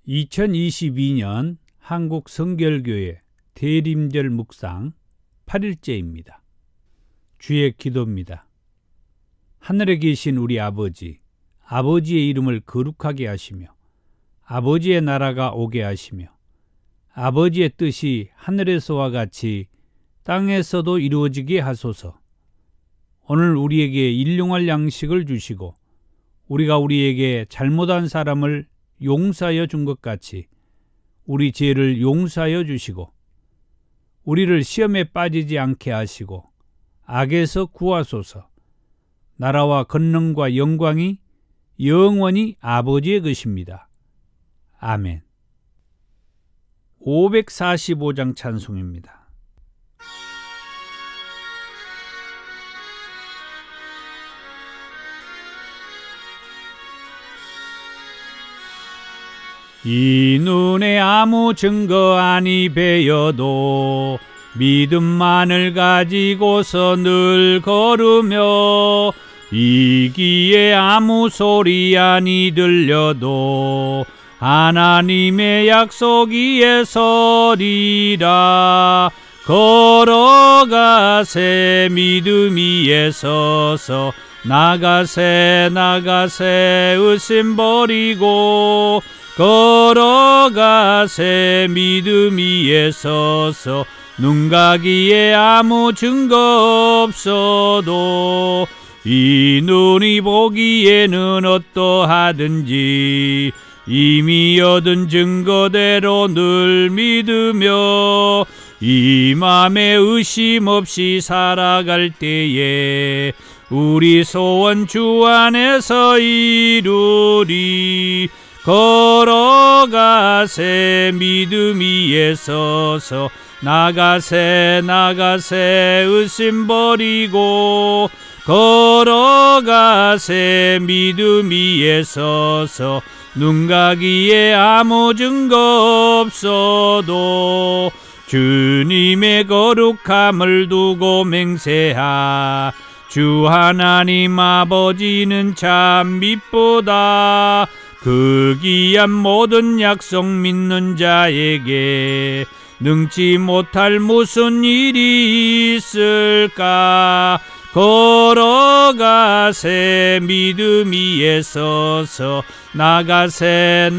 2022년 한국성결교회 대림절 묵상 8일째입니다. 주의 기도입니다. 하늘에 계신 우리 아버지, 아버지의 이름을 거룩하게 하시며 아버지의 나라가 오게 하시며 아버지의 뜻이 하늘에서와 같이 땅에서도 이루어지게 하소서. 오늘 우리에게 일용할 양식을 주시고 우리가 우리에게 잘못한 사람을 용서하여 준 것 같이 우리 죄를 용서하여 주시고 우리를 시험에 빠지지 않게 하시고 악에서 구하소서. 나라와 권능과 영광이 영원히 아버지의 것입니다. 아멘. 545장 찬송입니다. 이 눈에 아무 증거 아니 배여도 믿음만을 가지고서 늘 걸으며 이 귀에 아무 소리 아니 들려도 하나님의 약속 위에 서리라. 걸어가세 믿음 위에 서서 나가세 의심 버리고 걸어가세 믿음 위에 서서 눈 가기에 아무 증거 없어도 이 눈이 보기에는 어떠하든지 이미 얻은 증거대로 늘 믿으며 이 맘에 의심 없이 살아갈 때에 우리 소원 주 안에서 이루리. 걸어가세 믿음 위에 서서 나가세 의심 버리고 걸어가세 믿음 위에 서서 눈 가기에 아무 증거 없어도 주님의 거룩함을 두고 맹세하. 주 하나님 아버지는 참 미쁘다. 그 귀한 모든 약속 믿는 자에게 능치 못할 무슨 일이 있을까. 걸어가세 믿음 위에 서서 나가세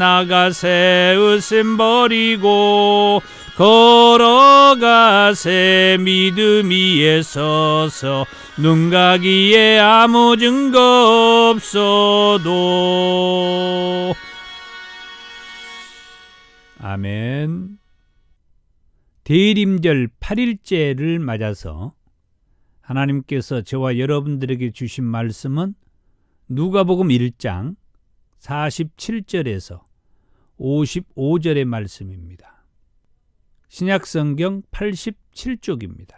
의심 버리고 걸어가세 믿음 위에 서서 눈 가기에 아무 증거 없어도. 아멘. 대림절 8일째를 맞아서 하나님께서 저와 여러분들에게 주신 말씀은 누가복음 1장 47절에서 55절의 말씀입니다. 신약성경 87쪽입니다.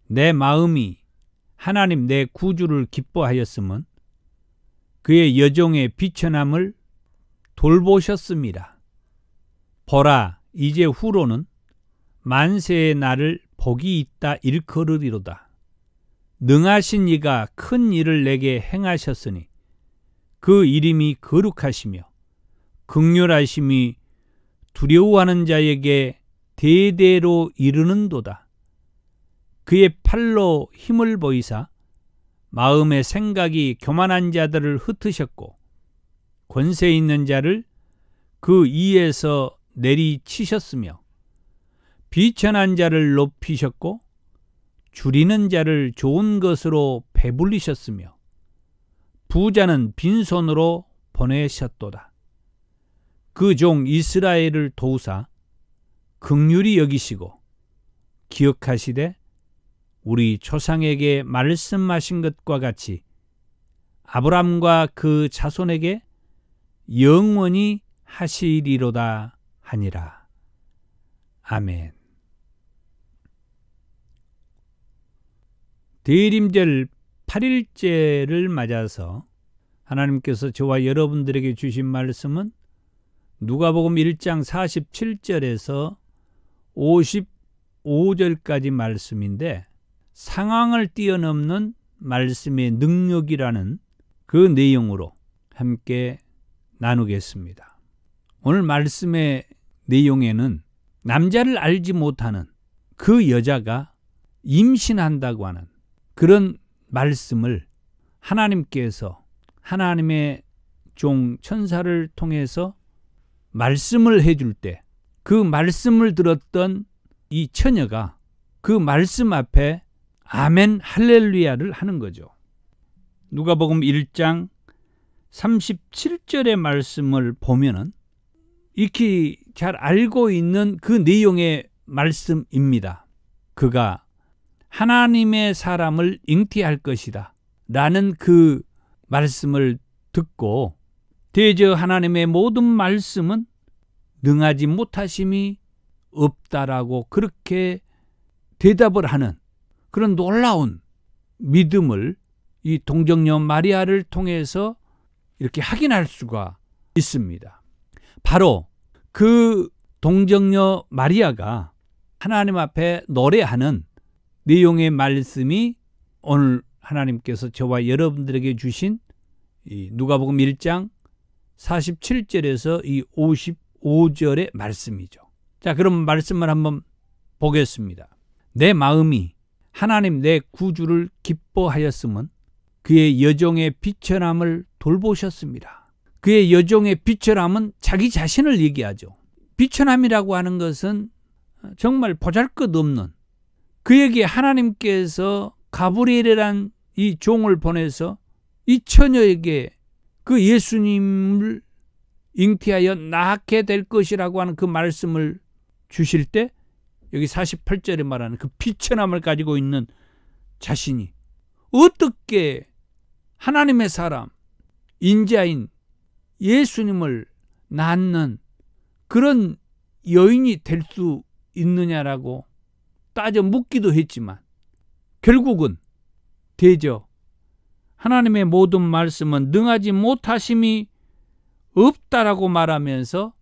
내 마음이 하나님 내 구주를 기뻐하였음은 그의 여종의 비천함을 돌보셨습니다. 보라, 이제 후로는 만세의 날을 복이 있다 일컬으리로다. 능하신 이가 큰 일을 내게 행하셨으니 그 이름이 거룩하시며 긍휼하심이 두려워하는 자에게 대대로 이르는도다. 그의 팔로 힘을 보이사 마음의 생각이 교만한 자들을 흩으셨고 권세 있는 자를 그 위에서 내리치셨으며 비천한 자를 높이셨고 줄이는 자를 좋은 것으로 배불리셨으며 부자는 빈손으로 보내셨도다. 그 종 이스라엘을 도우사 긍휼히 여기시고 기억하시되 우리 조상에게 말씀하신 것과 같이 아브람과 그 자손에게 영원히 하시리로다 하니라. 아멘. 대림절 8일째를 맞아서 하나님께서 저와 여러분들에게 주신 말씀은 누가복음 1장 47절에서 55절까지 말씀인데 상황을 뛰어넘는 말씀의 능력이라는 그 내용으로 함께 나누겠습니다. 오늘 말씀의 내용에는 남자를 알지 못하는 그 여자가 임신한다고 하는 그런 말씀을 하나님께서 하나님의 종 천사를 통해서 말씀을 해줄 때 그 말씀을 들었던 이 처녀가 그 말씀 앞에 아멘 할렐루야를 하는 거죠. 누가복음 1장 37절의 말씀을 보면은 익히 잘 알고 있는 그 내용의 말씀입니다. 그가 하나님의 사람을 잉태할 것이다 라는 그 말씀을 듣고 대저 하나님의 모든 말씀은 능하지 못하심이 없다라고 그렇게 대답을 하는 그런 놀라운 믿음을 이 동정녀 마리아를 통해서 이렇게 확인할 수가 있습니다. 바로 그 동정녀 마리아가 하나님 앞에 노래하는 내용의 말씀이 오늘 하나님께서 저와 여러분들에게 주신 이 누가복음 1장 47절에서 이 55절의 말씀이죠. 자, 그럼 말씀을 한번 보겠습니다. 내 마음이 하나님 내 구주를 기뻐하였음은 그의 여종의 비천함을 돌보셨습니다. 그의 여종의 비천함은 자기 자신을 얘기하죠. 비천함이라고 하는 것은 정말 보잘것없는 그에게 하나님께서 가브리엘이란 이 종을 보내서 이 처녀에게 그 예수님을 잉태하여 낳게 될 것이라고 하는 그 말씀을 주실 때 여기 48절에 말하는 그 비천함을 가지고 있는 자신이 어떻게 하나님의 사람, 인자인 예수님을 낳는 그런 여인이 될 수 있느냐라고 따져 묻기도 했지만 결국은 대저 하나님의 모든 말씀은 능하지 못하심이 없다라고 말하면서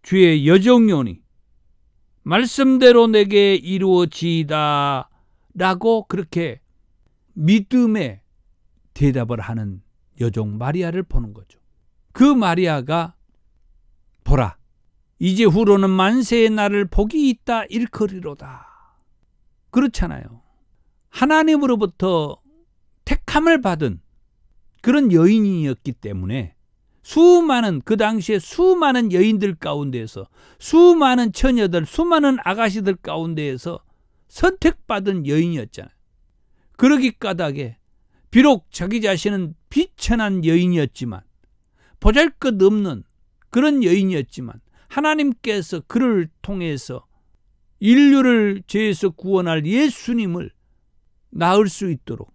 주의 여종요니 말씀대로 내게 이루어지이다 라고 그렇게 믿음의 대답을 하는 여종 마리아를 보는 거죠. 그 마리아가 보라 이제 후로는 만세의 날을 복이 있다 일컬이로다. 그렇잖아요. 하나님으로부터 택함을 받은 그런 여인이었기 때문에 수많은 그 당시에 수많은 여인들 가운데에서 수많은 처녀들 수많은 아가씨들 가운데에서 선택받은 여인이었잖아요. 그러기 까닭에 비록 자기 자신은 비천한 여인이었지만 보잘것없는 그런 여인이었지만 하나님께서 그를 통해서 인류를 죄에서 구원할 예수님을 낳을 수 있도록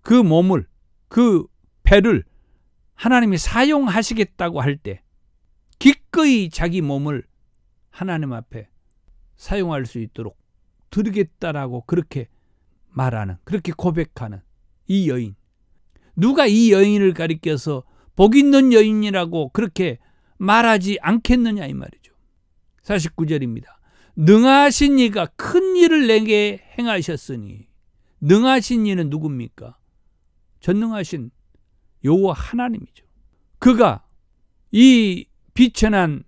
그 몸을 그 배를 하나님이 사용하시겠다고 할 때 기꺼이 자기 몸을 하나님 앞에 사용할 수 있도록 드리겠다라고 그렇게 말하는 그렇게 고백하는 이 여인. 누가 이 여인을 가리켜서 복 있는 여인이라고 그렇게 말하지 않겠느냐 이 말이죠. 49절입니다. 능하신 이가 큰 일을 내게 행하셨으니 능하신 이는 누굽니까? 전능하신 여호와 하나님이죠. 그가 이 비천한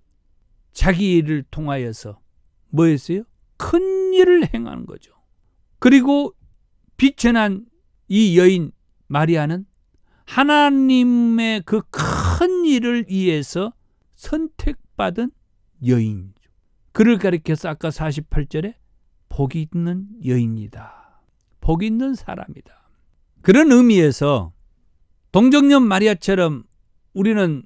자기를 통하여서 뭐 했어요? 큰 일을 행하는 거죠. 그리고 비천한 이 여인 마리아는 하나님의 그 큰 일을 위해서 선택받은 여인이죠. 그를 가리켜서 아까 48절에 복이 있는 여인이다. 복이 있는 사람이다. 그런 의미에서 동정녀 마리아처럼 우리는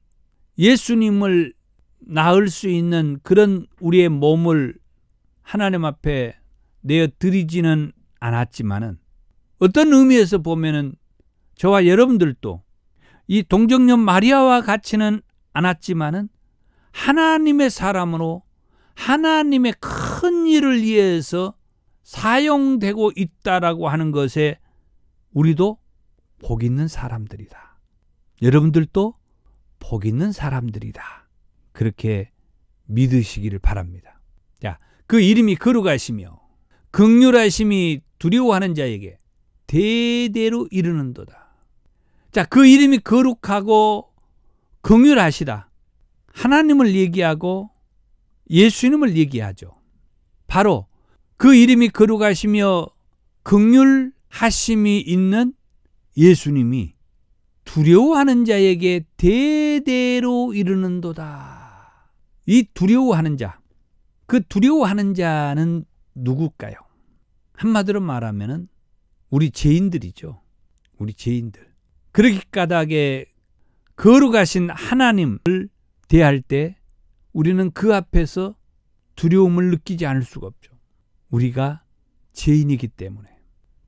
예수님을 낳을 수 있는 그런 우리의 몸을 하나님 앞에 내어 드리지는 않았지만은 어떤 의미에서 보면은 저와 여러분들도 이 동정녀 마리아와 같이는 않았지만은 하나님의 사람으로 하나님의 큰 일을 위해서 사용되고 있다라고 하는 것에 우리도 복 있는 사람들이다. 여러분들도 복 있는 사람들이다. 그렇게 믿으시기를 바랍니다. 자, 그 이름이 거룩하시며 긍휼하심이 두려워하는 자에게 대대로 이르는도다. 자, 그 이름이 거룩하고 긍휼하시다. 하나님을 얘기하고 예수님을 얘기하죠. 바로 그 이름이 거룩하시며 긍휼하심이 있는 예수님이 두려워하는 자에게 대대로 이르는도다. 이 두려워하는 자, 그 두려워하는 자는 누굴까요? 한마디로 말하면 우리 죄인들이죠. 우리 죄인들. 그렇게 까닭에 거룩하신 하나님을 대할 때 우리는 그 앞에서 두려움을 느끼지 않을 수가 없죠. 우리가 죄인이기 때문에.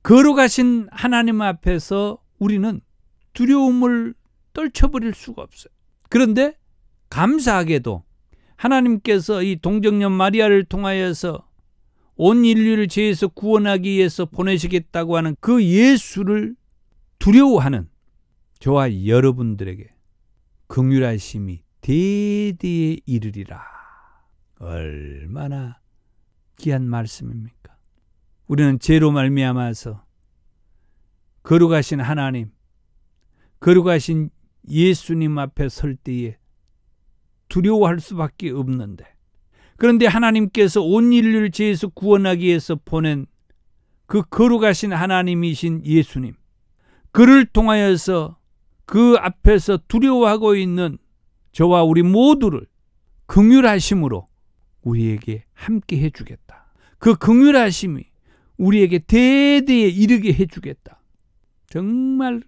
거룩하신 하나님 앞에서 우리는 두려움을 떨쳐버릴 수가 없어요. 그런데 감사하게도 하나님께서 이 동정녀 마리아를 통하여서 온 인류를 죄에서 구원하기 위해서 보내시겠다고 하는 그 예수를 두려워하는 저와 여러분들에게 긍휼하심이 대대에 이르리라. 얼마나 귀한 말씀입니까? 우리는 죄로 말미암아서 거룩하신 하나님, 거룩하신 예수님 앞에 설 때에 두려워할 수밖에 없는데, 그런데 하나님께서 온 인류를 죄에서 구원하기 위해서 보낸 그 거룩하신 하나님이신 예수님, 그를 통하여서 그 앞에서 두려워하고 있는 저와 우리 모두를 긍휼하심으로 우리에게 함께 해주겠다. 그 긍휼하심이 우리에게 대대에 이르게 해주겠다. 정말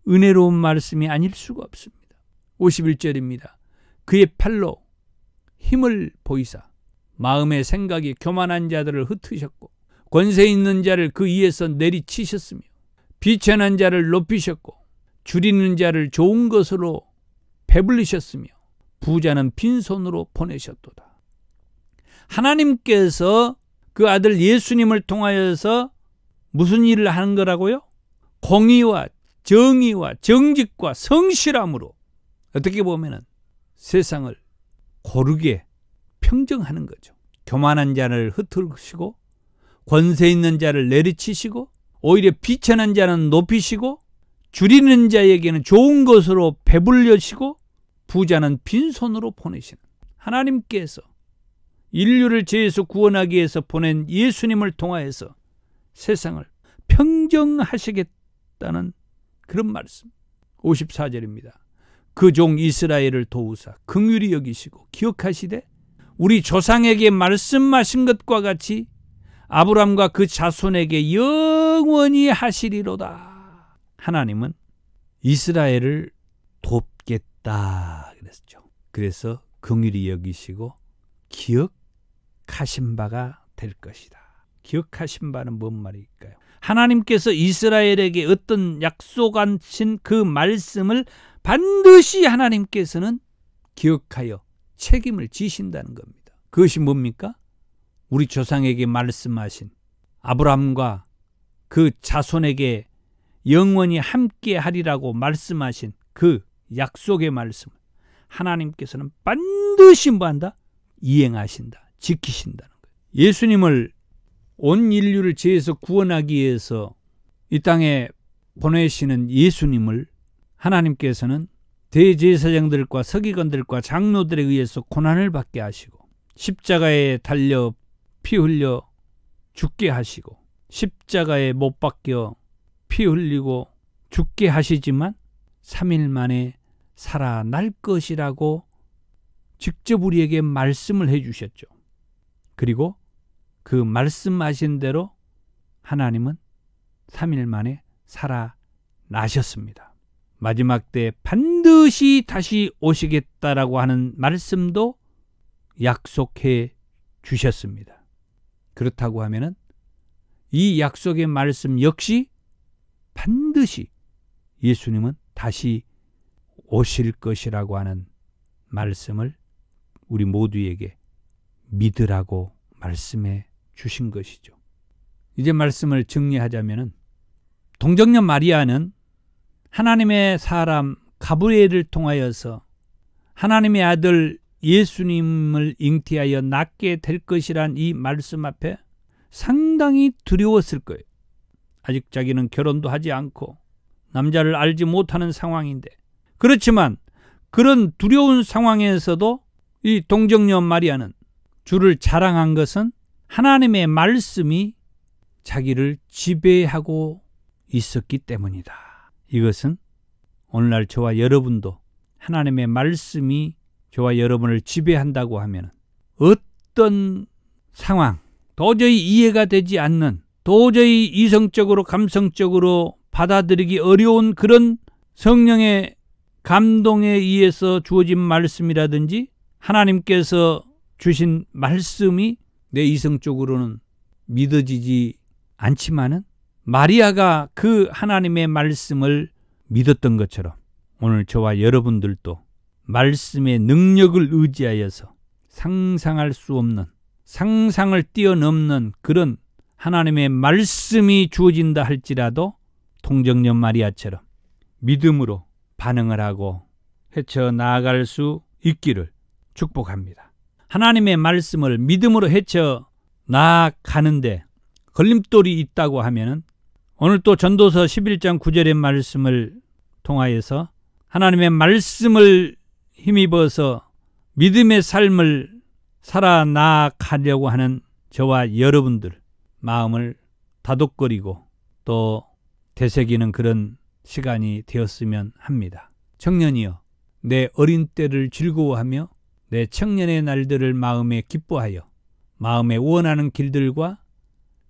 은혜로운 말씀이 아닐 수가 없습니다. 51절입니다. 그의 팔로 힘을 보이사 마음의 생각이 교만한 자들을 흩으셨고 권세 있는 자를 그 위에서 내리치셨으며 비천한 자를 높이셨고 줄이는 자를 좋은 것으로 배불리셨으며 부자는 빈손으로 보내셨도다. 하나님께서 그 아들 예수님을 통하여서 무슨 일을 하는 거라고요? 공의와 정의와 정직과 성실함으로 어떻게 보면 세상을 고르게 평정하는 거죠. 교만한 자를 흩으시고 권세 있는 자를 내리치시고 오히려 비천한 자는 높이시고 줄이는 자에게는 좋은 것으로 배불려시고 부자는 빈손으로 보내시는 하나님께서 인류를 죄에서 구원하기 위해서 보낸 예수님을 통하여서 세상을 평정하시겠다는 그런 말씀. 54절입니다. 그 종 이스라엘을 도우사 긍휼히 여기시고 기억하시되 우리 조상에게 말씀하신 것과 같이 아브람과 그 자손에게 영원히 하시리로다. 하나님은 이스라엘을 돕겠다 그랬죠. 그래서 긍휼히 여기시고 기억하신 바가 될 것이다. 기억하신 바는 뭔 말일까요? 하나님께서 이스라엘에게 어떤 약속하신 그 말씀을 반드시 하나님께서는 기억하여 책임을 지신다는 겁니다. 그것이 뭡니까? 우리 조상에게 말씀하신 아브라함과 그 자손에게 영원히 함께 하리라고 말씀하신 그 약속의 말씀을 하나님께서는 반드시 뭐한다? 이행하신다. 지키신다는 거예요. 예수님을 온 인류를 죄에서 구원하기 위해서 이 땅에 보내시는 예수님을 하나님께서는 대제사장들과 서기관들과 장로들에 의해서 고난을 받게 하시고 십자가에 달려 피 흘려 죽게 하시고 십자가에 못 박혀 피 흘리고 죽게 하시지만 3일 만에 살아날 것이라고 직접 우리에게 말씀을 해주셨죠. 그리고 그 말씀하신 대로 하나님은 3일 만에 살아나셨습니다. 마지막 때 반드시 다시 오시겠다라고 하는 말씀도 약속해 주셨습니다. 그렇다고 하면은 이 약속의 말씀 역시 반드시 예수님은 다시 오실 것이라고 하는 말씀을 우리 모두에게 믿으라고 말씀해 주신 것이죠. 이제 말씀을 정리하자면은 동정녀 마리아는 하나님의 사람 가브리엘을 통하여서 하나님의 아들 예수님을 잉태하여 낳게 될 것이란 이 말씀 앞에 상당히 두려웠을 거예요. 아직 자기는 결혼도 하지 않고 남자를 알지 못하는 상황인데, 그렇지만 그런 두려운 상황에서도 이 동정녀 마리아는 주를 자랑한 것은 하나님의 말씀이 자기를 지배하고 있었기 때문이다. 이것은 오늘날 저와 여러분도 하나님의 말씀이 저와 여러분을 지배한다고 하면 어떤 상황, 도저히 이해가 되지 않는, 도저히 이성적으로 감성적으로 받아들이기 어려운 그런 성령의 감동에 의해서 주어진 말씀이라든지 하나님께서 주신 말씀이 내 이성적으로는 믿어지지 않지만은 마리아가 그 하나님의 말씀을 믿었던 것처럼 오늘 저와 여러분들도 말씀의 능력을 의지하여서 상상할 수 없는, 상상을 뛰어넘는 그런 하나님의 말씀이 주어진다 할지라도 동정녀 마리아처럼 믿음으로 반응을 하고 헤쳐나아갈 수 있기를 축복합니다. 하나님의 말씀을 믿음으로 헤쳐나가는데 걸림돌이 있다고 하면은 오늘 또 전도서 11장 9절의 말씀을 통하여서 하나님의 말씀을 힘입어서 믿음의 삶을 살아나가려고 하는 저와 여러분들 마음을 다독거리고 또 되새기는 그런 시간이 되었으면 합니다. 청년이여, 내 어린 때를 즐거워하며 내 청년의 날들을 마음에 기뻐하여 마음에 원하는 길들과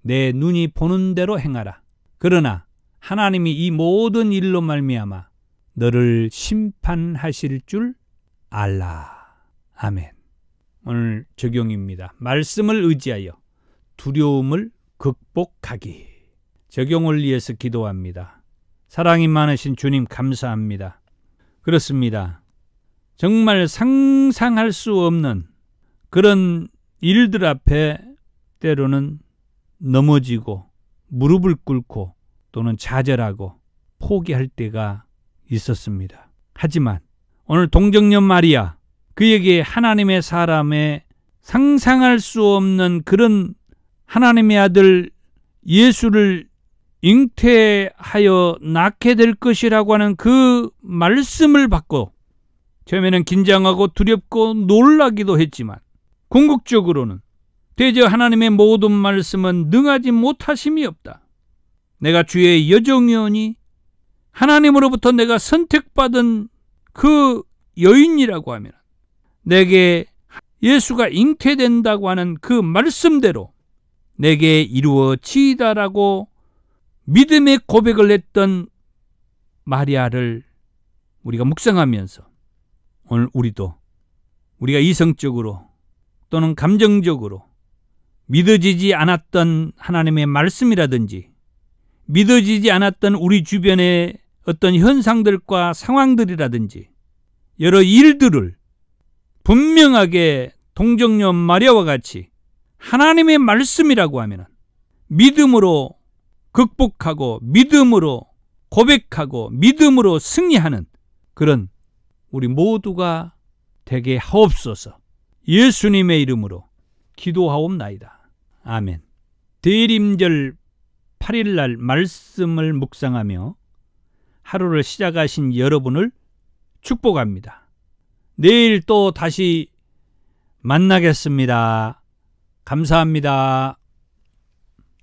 내 눈이 보는 대로 행하라. 그러나 하나님이 이 모든 일로 말미암아 너를 심판하실 줄 알라. 아멘. 오늘 적용입니다. 말씀을 의지하여 두려움을 극복하기. 적용을 위해서 기도합니다. 사랑이 많으신 주님 감사합니다. 그렇습니다. 정말 상상할 수 없는 그런 일들 앞에 때로는 넘어지고 무릎을 꿇고 또는 좌절하고 포기할 때가 있었습니다. 하지만 오늘 동정녀 마리아, 그에게 하나님의 사람의 상상할 수 없는 그런 하나님의 아들 예수를 잉태하여 낳게 될 것이라고 하는 그 말씀을 받고 처음에는 긴장하고 두렵고 놀라기도 했지만 궁극적으로는 대저 하나님의 모든 말씀은 능하지 못하심이 없다. 내가 주의 여종이오니 하나님으로부터 내가 선택받은 그 여인이라고 하면 내게 예수가 잉태된다고 하는 그 말씀대로 내게 이루어지이다라고 믿음의 고백을 했던 마리아를 우리가 묵상하면서 오늘 우리가 이성적으로 또는 감정적으로 믿어지지 않았던 하나님의 말씀이라든지 믿어지지 않았던 우리 주변의 어떤 현상들과 상황들이라든지 여러 일들을 분명하게 동정녀 마리아와 같이 하나님의 말씀이라고 하면 믿음으로 극복하고 믿음으로 고백하고 믿음으로 승리하는 그런 우리 모두가 되게 하옵소서. 예수님의 이름으로 기도하옵나이다. 아멘. 대림절 8일날 말씀을 묵상하며 하루를 시작하신 여러분을 축복합니다. 내일 또 다시 만나겠습니다. 감사합니다.